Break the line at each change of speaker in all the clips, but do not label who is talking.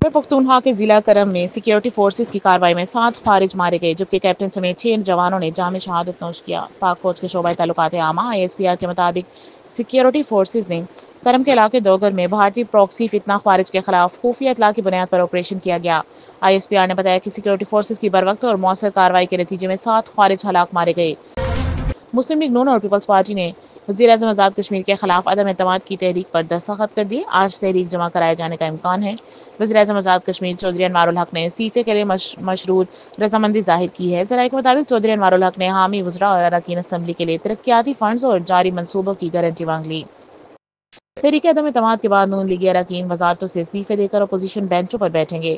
خیبر پختونخوا کے ضلع کرم میں سیکیورٹی فورسز کی کارروائی میں 7 خارج مارے گئے، جبکہ کیپٹن سمیت 6 جوانوں نے جام شہادت نوش کیا۔ پاک فوج کے شعبہ تعلقات عامہ ISPR کے مطابق سیکیورٹی فورسز نے کرم کے علاقے دوگر میں بھارتی پراکسی فتنہ خارج کے خلاف خفیہ اطلاع کی بنیاد پر آپریشن کیا گیا۔ ISPR نے بتایا کہ سیکیورٹی فورسز کی بروقت اور مؤثر کارروائی کے نتیجے میں 7 خارج ہلاک مارے گئے۔ مسلم لیگ نون اور پیپلز پارٹی نے وزیر اعظم آزاد کشمیر کے خلاف عدم اعتماد کی تحریک پر دستخط کر دیے۔ آج تحریک جمع کرائے جانے کا امکان ہے۔ وزیر اعظم آزاد کشمیر چودھری انوار الحق نے استعفے کے لیے مشروط رضامندی ظاہر کی ہے۔ ذرائع کے مطابق چودھری انوار الحق نے حامی وزراء اور اراکین اسمبلی کے لیے ترقیاتی فنڈز اور جاری منصوبوں کی گارنٹی مانگ لی۔ تحریک عدم اعتماد کے بعد نون لیگی اراکین وزارتوں سے استعفے دے کر اپوزیشن بینچوں پر بیٹھیں گے۔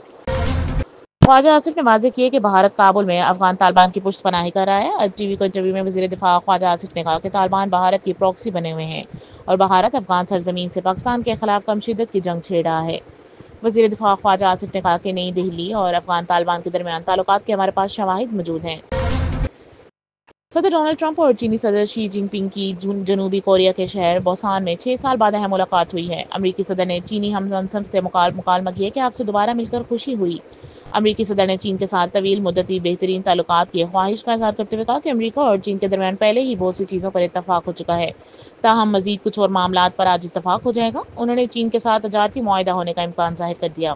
خواجہ آصف نے واضح کیا کہ بھارت کابل میں افغان طالبان کی پشت پناہی کر رہا ہے۔ اب ٹی وی کو انٹرویو میں وزیر دفاع خواجہ آصف نے کہا کہ طالبان بھارت کی پراکسی بنے ہوئے ہیں اور بھارت افغان سرزمین سے پاکستان کے خلاف کم شدت کی جنگ چھیڑ رہا ہے۔ وزیر دفاع خواجہ آصف نے کہا کہ نئی دہلی اور افغان طالبان کے درمیان تعلقات کے ہمارے پاس شواہد موجود ہیں۔ صدر ڈونلڈ ٹرمپ اور چینی صدر شی جن پنگ کی جنوبی کوریا کے شہر بوسان میں 6 سال بعد اہم ملاقات ہوئی ہے۔ امریکی صدر نے چینی ہم منصب سے مکالمہ کیا کہ آپ سے دوبارہ مل کر خوشی ہوئی۔ امریکی صدر نے چین کے ساتھ طویل مدتی بہترین تعلقات کی خواہش کا اظہار کرتے ہوئے کہا کہ امریکہ اور چین کے درمیان پہلے ہی بہت سی چیزوں پر اتفاق ہو چکا ہے، تاہم مزید کچھ اور معاملات پر آج اتفاق ہو جائے گا۔ انہوں نے چین کے ساتھ تجارتی معاہدہ ہونے کا امکان ظاہر کر دیا۔